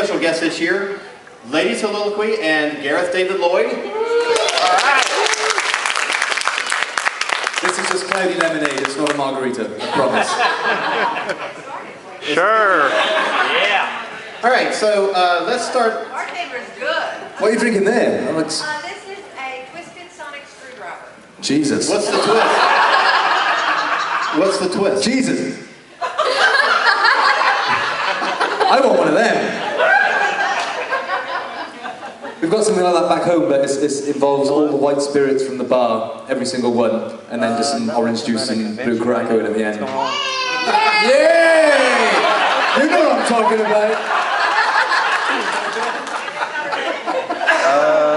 special guests this year, Lady Soliloque and Gareth David-Lloyd. All right. This is just cloudy lemonade, it's not a margarita, I promise. Sure. Yeah. All right, so let's start. Our neighbor's good. What are you drinking there? Oh, This is a Twisted Sonic Screwdriver. Jesus. What's the twist? What's the twist? Jesus. I want one of them. We've got something like that back home, but it involves all the white spirits from the bar, every single one, and then just some orange juice and blue Curaçao in at the end. Yay! You know what I'm talking about.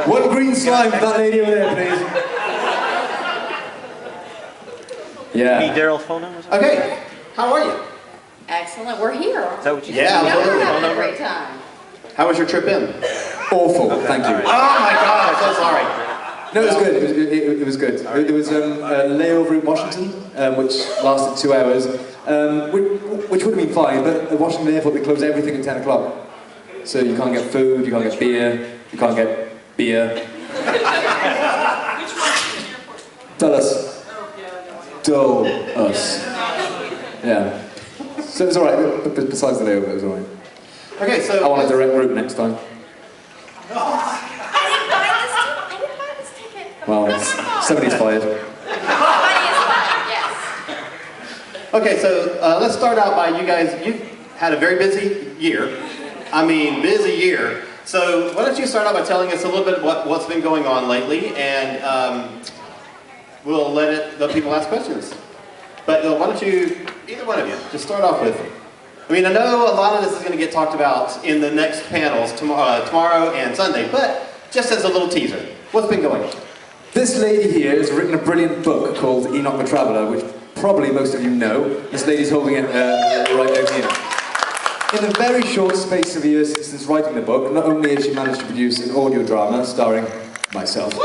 One green slime for that lady over there, please. Yeah. Need Daryl's phone number? Okay, how are you? Excellent. We're here. Is that what you Yeah, said? We're absolutely. having a great time. How was your trip in? Awful, thank you. Oh my God, I'm so sorry. No, it was good. It was good. There was a layover in Washington, which lasted 2 hours, which would have been fine, but at Washington Airport they close everything at 10 o'clock. So you can't get food, you can't get beer, you can't get beer. Tell us. Dull us. Yeah. So it was alright, but besides the layover, it was alright. Okay, so I want a direct route next time. I didn't buy this ticket. Well, somebody's fired. Somebody is fine, yes. Okay, so let's start out by you guys. You've had a very busy year. I mean, busy year. So why don't you start out by telling us a little bit what's been going on lately, and we'll let people ask questions. But why don't you, either one of you, just start off with. I mean, I know a lot of this is going to get talked about in the next panels tomorrow and Sunday, but just as a little teaser, what's been going on? This lady here has written a brilliant book called Enoch The Traveler, which probably most of you know. This lady's holding it right over here. In a very short space of a year since writing the book, not only has she managed to produce an audio drama starring myself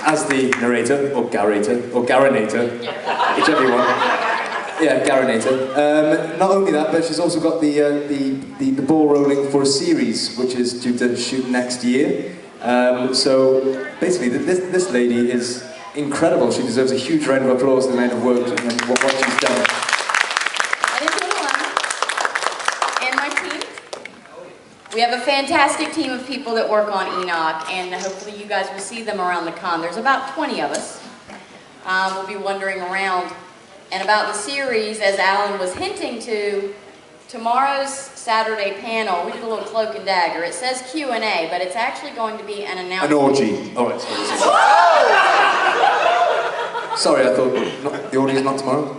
as the narrator, or garrator, or garanator, whichever you want. Yeah, garanator. Not only that, but she's also got the ball rolling for a series, which is due to shoot next year. So basically, this lady is incredible. She deserves a huge round of applause for the amount of work and what she's done. And my team. We have a fantastic team of people that work on Enoch, and hopefully you guys will see them around the con. There's about 20 of us. We'll be wandering around. And about the series, as Alan was hinting to, tomorrow's Saturday panel, we did a little cloak and dagger. It says Q&A, but it's actually going to be an announcement. An orgy. All right. Sorry, I thought the orgy's not tomorrow.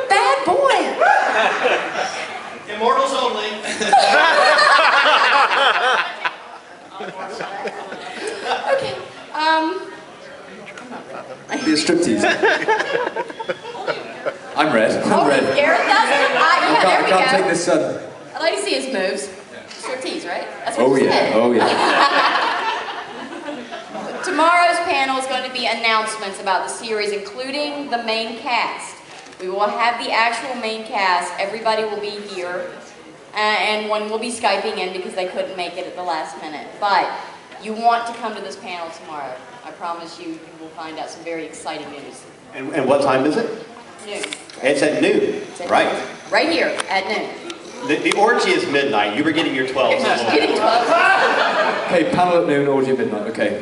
Bad boy! Immortals only. Okay, Be a striptease. I'm red. I'm red. Gareth does it? I can't take this sun. I'd like to see his moves. Striptease, right? That's what Oh you yeah, said. oh yeah. Tomorrow's panel is going to be announcements about the series, including the main cast. We will have the actual main cast. Everybody will be here. And one will be Skyping in because they couldn't make it at the last minute. But you want to come to this panel tomorrow. I promise you, you will find out some very exciting news. And what time is it? Noon. It's at noon. It's at Right. noon. Right here at noon. The orgy is midnight. You were getting your 12. Getting close. Okay, panel at noon, orgy at midnight. Okay.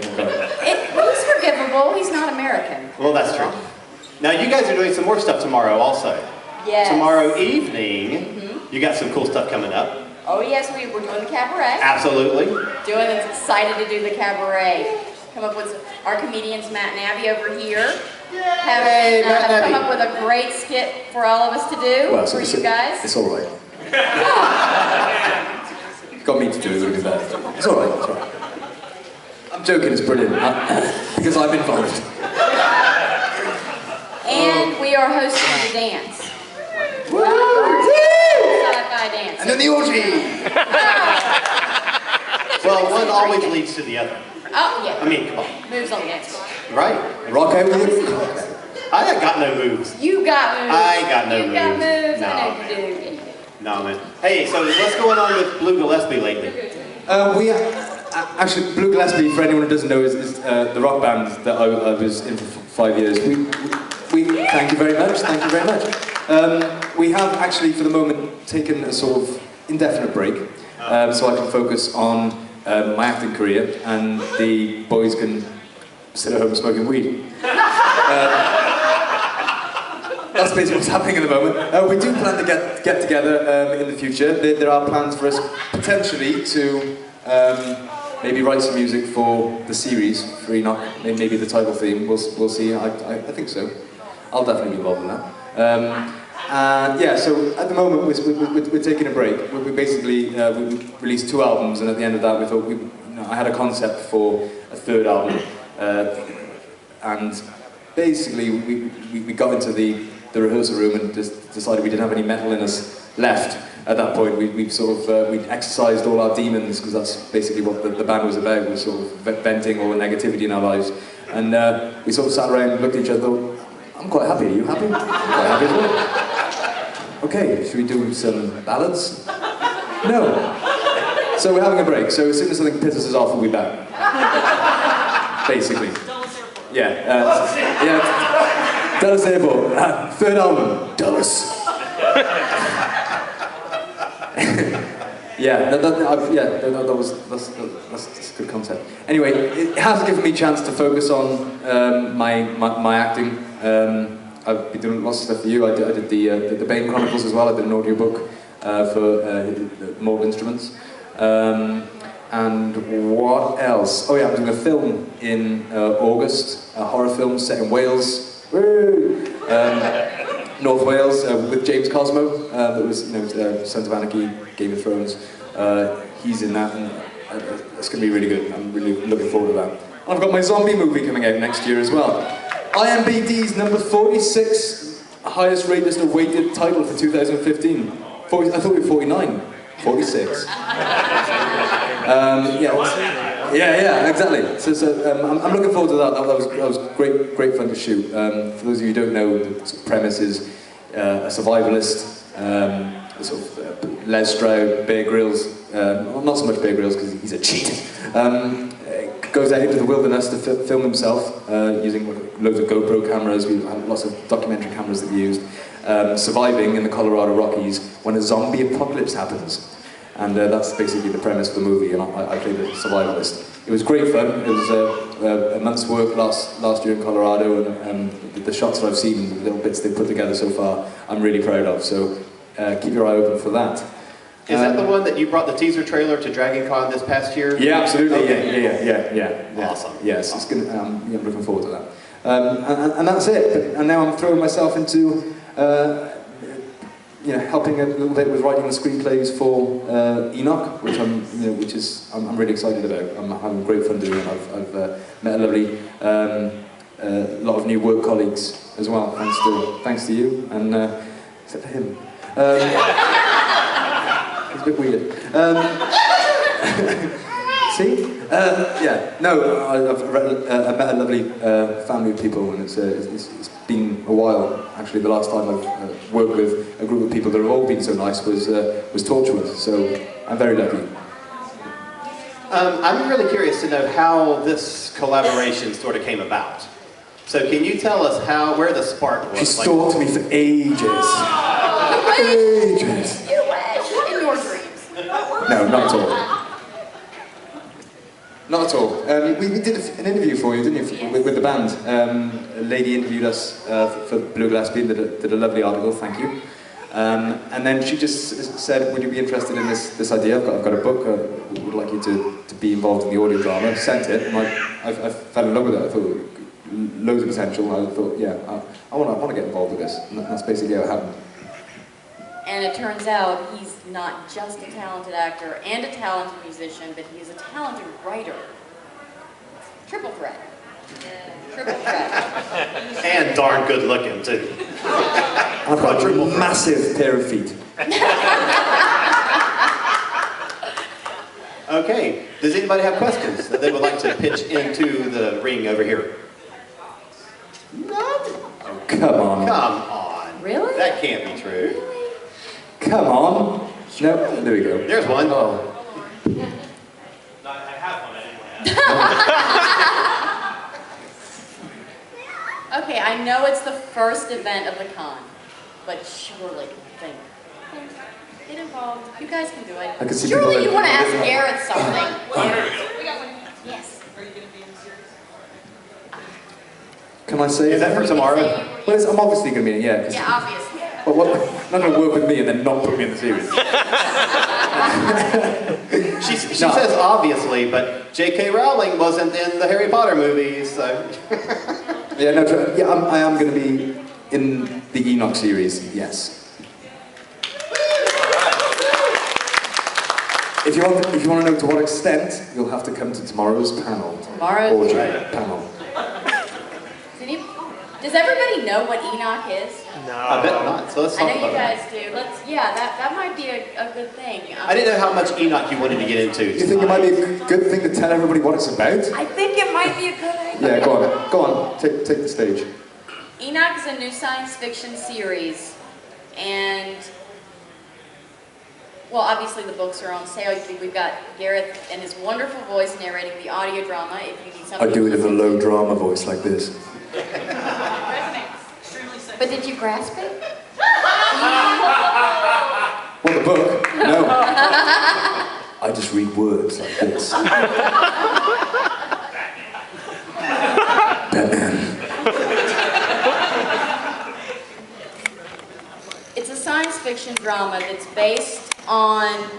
He's forgivable. He's not American. Well, that's true. Now, you guys are doing some more stuff tomorrow also. Yes. Tomorrow evening, you got some cool stuff coming up. Oh yes, we're doing the cabaret. Absolutely. Excited to do the cabaret. Come up with our comedians, Matt and Abby over here. Have come up with a great skit for all of us to do for you guys. It's all right. Got me to do it, it would be bad. It's all right. It's all right. I'm joking. It's brilliant because I'm involved. And we are hosting the dance. Woo! Sci-fi dance. And then the orgy. Well, one always leads to the other. Oh yeah. I mean, come on. Moves on the dance floor. Right. Rock out with it. I got no moves. You got moves. I got no You got moves. moves. No, I know you do. No, man. Hey, so what's going on with Blue Gillespie lately? Actually, Blue Gillespie, for anyone who doesn't know, is the rock band that I was in for 5 years. We thank you very much. Thank you very much. We have actually, for the moment, taken a sort of indefinite break, so I can focus on my acting career, and the boys can sit at home smoking weed. That's basically what's happening at the moment. We do plan to get together in the future. There are plans for us potentially to maybe write some music for the series, for Enoch, maybe the title theme. We'll see. I think so. I'll definitely be involved in that. Yeah, so at the moment we're taking a break. We basically we released 2 albums, and at the end of that we thought I had a concept for a 3rd album, and basically we got into the rehearsal room and just decided we didn't have any metal in us left. At that point, we'd exercised all our demons, because that's basically what the band was about, was sort of venting all the negativity in our lives. And we sort of sat around and looked at each other and thought, I'm quite happy, are you happy? I'm quite happy as well. Okay, should we do some ballads? No. So we're having a break, so as soon as something pisses us off, we'll be back. Basically. Yeah. Yeah. Dallas Airport, 3rd album, Dallas. Yeah, that's a good concept. Anyway, it has given me a chance to focus on my acting. I've been doing lots of stuff for you. I did the Bane Chronicles as well. I did an audiobook for Mortal Instruments. And what else? Oh yeah, I'm doing a film in August, a horror film set in Wales. Woo! North Wales, with James Cosmo, that was, Sons of Anarchy, Game of Thrones. He's in that, and it's going to be really good. I'm really looking forward to that. I've got my zombie movie coming out next year as well. IMDb's number 46 highest rated awaited title for 2015. I thought we were 49. 46. Yeah, exactly. So I'm looking forward to that. That was great fun to shoot. For those of you who don't know, the premise is a survivalist, sort of Les Stroud, Bear Grylls, well, not so much Bear Grylls because he's a cheat, goes out into the wilderness to film himself using loads of GoPro cameras. We have lots of documentary cameras that we used, surviving in the Colorado Rockies when a zombie apocalypse happens. And that's basically the premise of the movie, and I played a survivalist. It was great fun. It was a month's work last year in Colorado, and the shots that I've seen, the little bits they've put together so far, I'm really proud of. So keep your eye open for that. Is that the one that you brought the teaser trailer to Dragon Con this past year? Yeah, absolutely. Okay. Yeah. Awesome. Yes, it's gonna. I'm looking forward to that. And that's it. And now I'm throwing myself into. Helping a little bit with writing the screenplays for Enoch, which I'm really excited about. I'm having great fun doing it. I've met a lovely lot of new work colleagues as well, thanks to you, and except for him. It's a bit weird. See? I've met a lovely family of people, and it's been a while. Actually, the last time I've worked with a group of people that have all been so nice was Torchwood, so I'm very lucky. I'm really curious to know how this collaboration sort of came about. So can you tell us where the spark was? She stalked me for ages. Ages. You wish! In your dreams. No, not at all. Not at all. We did an interview for you, didn't you, with the band. A lady interviewed us for Blue Gillespie, did a lovely article, thank you. And then she just said, would you be interested in this idea? I've got a book, would like you to be involved in the audio drama. Sent it, and I fell in love with it. I thought, loads of potential. I thought, yeah, I want to get involved with this. And that's basically how it happened. And it turns out he's not just a talented actor and a talented musician, but he's a talented writer. Triple threat. Triple threat. And darn good looking, too. I've got a massive pair of feet. Okay, does anybody have questions that they would like to pitch into the ring over here? None? Oh, come on. Come on. Really? That can't be true. Really? Come on. No, there we go. There's one. Oh. No, I have one anyway. Okay, I know it's the first event of the con, but surely think. Get involved. You guys can do it. I can see Surely people you want to that- ask Gareth something. We got one. Yes. Are you going to be in the series? Can I say Is that for tomorrow? Well, I'm obviously going to be in it, yeah. Yeah, obviously. But what, not going to work with me and then not put me in the series. She says obviously, but J.K. Rowling wasn't in the Harry Potter movies, so... Yeah, no, yeah, I am going to be in the Enoch series, yes. If you want to know to what extent, you'll have to come to tomorrow's panel. Tomorrow's panel. Does everybody know what Enoch is? No. I bet not, so let's I talk know about you that. guys do. That might be a good thing. I didn't know how much Enoch you wanted to get into. Do you think it might be a good thing to tell everybody what it's about? I think it might be a good idea. Yeah, go on, take the stage. Enoch is a new science fiction series, and well, obviously the books are on sale. We've got Gareth and his wonderful voice narrating the audio drama. If you need I something, do it in a low drama voice like this. Resonates. Extremely sexy. But did you grasp it? What, the book? No. I just read words like this. Batman. It's a science fiction drama that's based on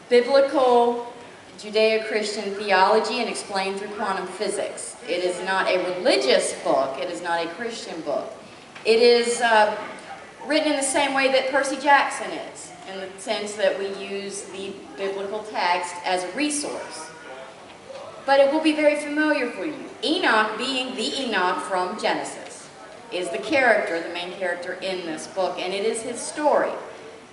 biblical Judeo-Christian theology and explained through quantum physics. It is not a religious book. It is not a Christian book. It is written in the same way that Percy Jackson is, in the sense that we use the biblical text as a resource. But it will be very familiar for you. Enoch, being the Enoch from Genesis, is the character, the main character in this book, and it is his story.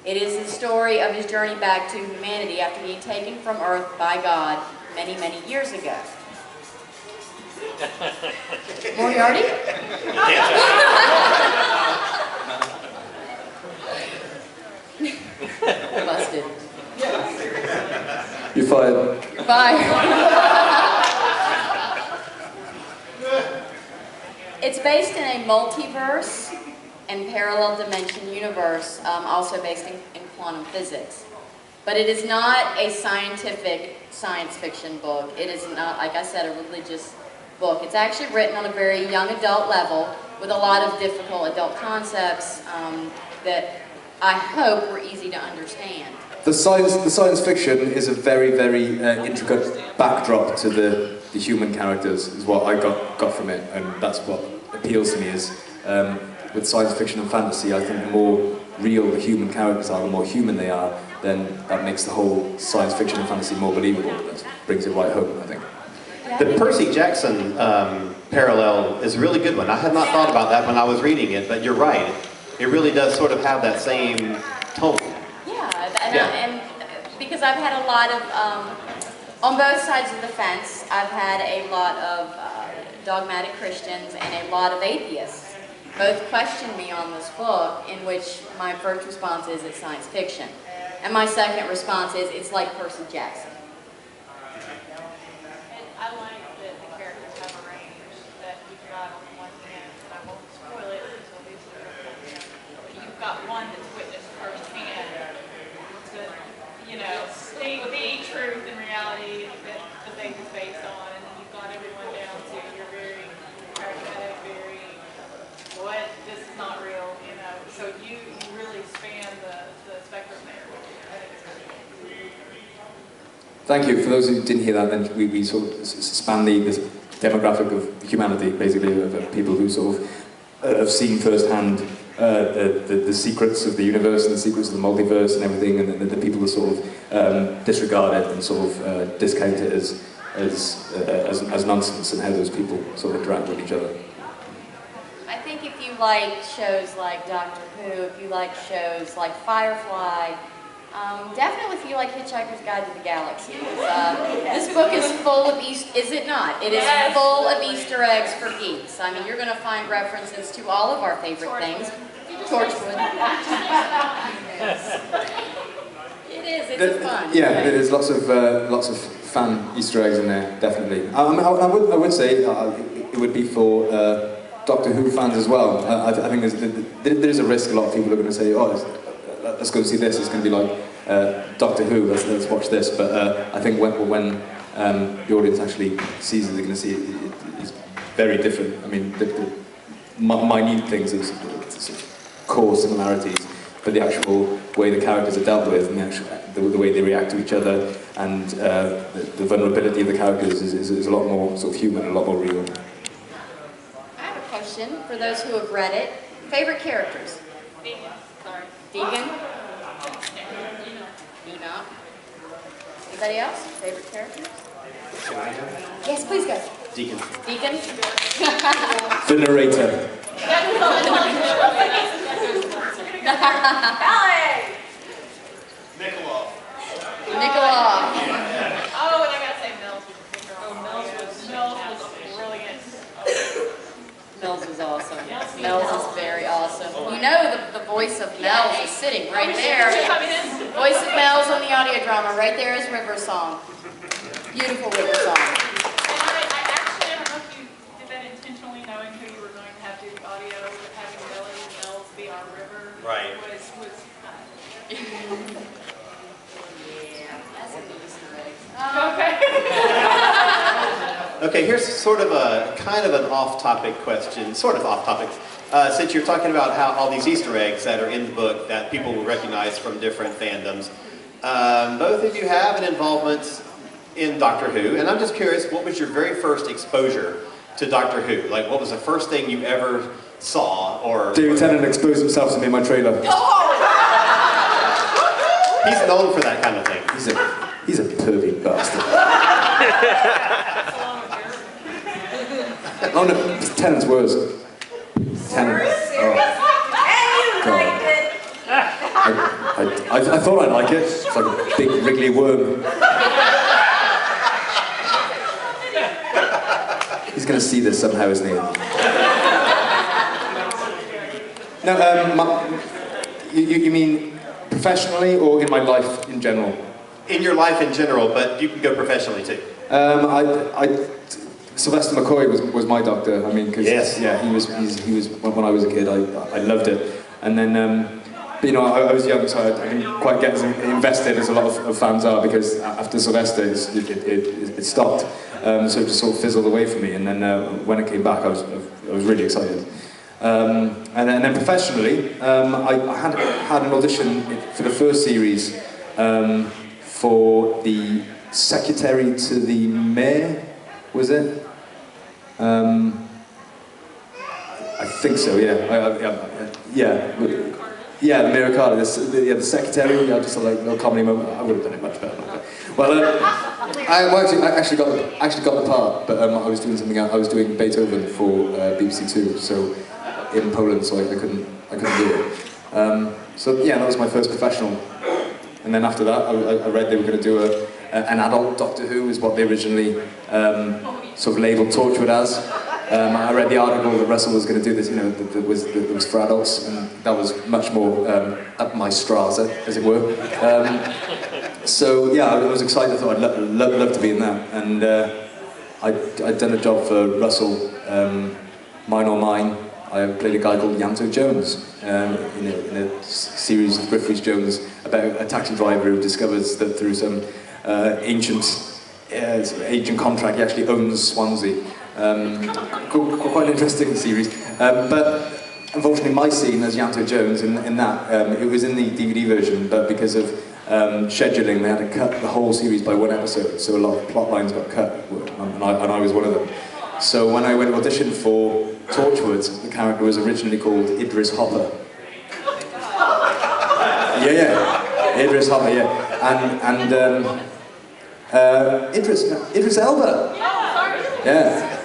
It is the story of his journey back to humanity after being taken from Earth by God many, many years ago. Moriarty? Busted. You're fired. You're fired. It's based in a multiverse and parallel dimension universe, also based in quantum physics. But it is not a scientific science fiction book. It is not, like I said, a religious book. It's actually written on a very young adult level with a lot of difficult adult concepts that I hope were easy to understand. The science fiction is a very, very intricate backdrop to the human characters, is what I got from it, and that's what appeals to me is, with science fiction and fantasy, I think the more real the human characters are, the more human they are, then that makes the whole science fiction and fantasy more believable. That brings it right home, I think. The Percy Jackson parallel is a really good one. I had not thought about that when I was reading it, but you're right. It really does sort of have that same tone. And because I've had a lot of, on both sides of the fence, I've had a lot of dogmatic Christians and a lot of atheists. Both question me on this book, in which my first response is it's science fiction. And my second response is it's like Percy Jackson. And I like that the characters have a range that you've got on the one hand, and I won't spoil it until these are, but you've got one that's witnessed firsthand the truth and reality that the faith is based on, and then you've got everyone down to your very pragmatic, very this is not real, so you really span the spectrum there. I think it's really cool. Thank you. For those who didn't hear that, then we sort of span this demographic of humanity, basically, of people who sort of have seen firsthand the secrets of the universe and the secrets of the multiverse and everything, and the people that sort of disregard it and sort of discount it as nonsense, and how those people sort of interact with each other. I think if you like shows like Doctor Who, if you like shows like Firefly, definitely if you like Hitchhiker's Guide to the Galaxy. This book is full of is it not? It is full of Easter eggs for geeks. I mean, you're going to find references to all of our favorite things. Torchwood. it's fun. Yeah, there's lots of fan Easter eggs in there, definitely. I would say it would be for Doctor Who fans as well. I think there's a risk a lot of people are going to say, oh, let's go see this. It's going to be like Doctor Who. Let's watch this. But I think when the audience actually sees it, they're going to see it's very different. I mean, the minute things, there's core similarities, but the actual way the characters are dealt with and the way they react to each other and the vulnerability of the characters is a lot more sort of human, a lot more real. I have a question for those who have read it. Favorite characters? Vegan. Sorry. Deegan? Enoch. Anybody else? Favorite characters? Yes, please, guys. Deacon. Deacon? The narrator. Nicola. Nicola. Oh, and I gotta say Mills was brilliant. Mills was awesome. Mills is very awesome. You know the voice of Mills is sitting right there. Voice of Mills on the audio drama. Right there is River Song. Beautiful River Song. And I actually, I don't know if you did that intentionally, knowing who you were going to have do the audio, but having Billy and Mills be our river Right. was Yeah, that's an Easter egg. okay. Okay, here's sort of a kind of an off-topic question, sort of off-topic. Since you're talking about how all these Easter eggs that are in the book that people will recognize from different fandoms, both of you have an involvement in Doctor Who, and I'm just curious, what was your very first exposure to Doctor Who? Like, what was the first thing you ever saw, or... David Tennant exposed himself to me in my trailer. He's known for that kind of thing. He's a pervy bastard. Oh no, it's Tennant's words. Tennant. Oh. God. I thought I'd like it. It's like a big wriggly worm. He's going to see this somehow, isn't he? No, you mean professionally or in my life in general? In your life in general, but you can go professionally too. Sylvester McCoy was my doctor. I mean, because yeah, he was when I was a kid. I loved it, and then but, you know, I was young, so I didn't quite get as invested as a lot of fans are, because after Sylvester it stopped, so it just sort of fizzled away for me. And then when it came back, I was really excited. And then professionally, I had an audition for the first series for the secretary to the mayor, was it? I think so, yeah. Yeah, the mayor of Cardiff, the secretary. I just had like a little comedy moment. I would have done it much better. Well, I actually got the part, but I was doing something else. I was doing Beethoven for BBC Two, so in Poland, so I couldn't do it. So yeah, that was my first professional. And then after that, I read they were going to do an adult Doctor Who, is what they originally sort of labelled Torchwood as. I read the article that Russell was going to do this, you know, that was for adults, and that was much more up my straza, as it were. So yeah, I was excited. I thought I'd love to be in that, and I'd done a job for Russell, Mine or Mine. I played a guy called Yanto Jones in a series of Griff Rhys-Jones about a taxi driver who discovers that through some ancient contract he actually owns Swansea. Quite an interesting series, but unfortunately my scene as Yanto Jones in that, it was in the DVD version, but because of scheduling they had to cut the whole series by one episode, so a lot of plot lines got cut, and I was one of them. So when I went to audition for Torchwood, the character was originally called Idris Hopper. Yeah, Idris Hopper, yeah, and Idris Elba. Yeah.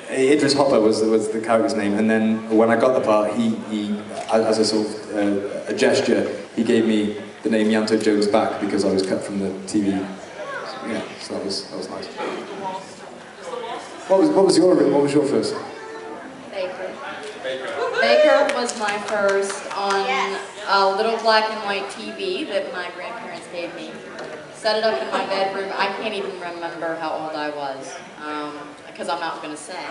Idris Hopper was the character's name, and then when I got the part, he as a sort of a gesture, he gave me the name Yanto Jones back because I was cut from the TV. So, yeah, so that was nice. What was your first? Baker. Baker was my first on a little black and white TV that my grandparents gave me. Set it up in my bedroom. I can't even remember how old I was, because I'm not going to say.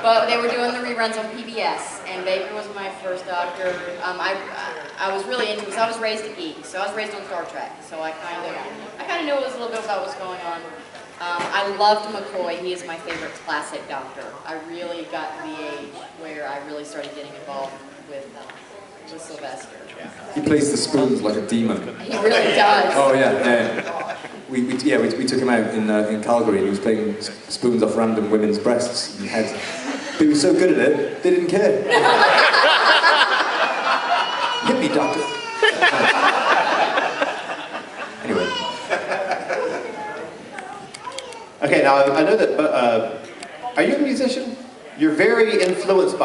But they were doing the reruns on PBS, and Baker was my first doctor. I was really into it, because I was raised a geek, so I was raised on Star Trek, so I kind of knew a little bit about what was going on. I loved McCoy. He is my favorite classic doctor. I really got to the age where I really started getting involved with Sylvester. He plays the spoons like a demon. He really does. Oh yeah. We took him out in Calgary, and he was playing spoons off random women's breasts and heads. But he was so good at it, they didn't care. Hit me, doctor. Anyway. Okay, now I know that, are you a musician? You're very influenced by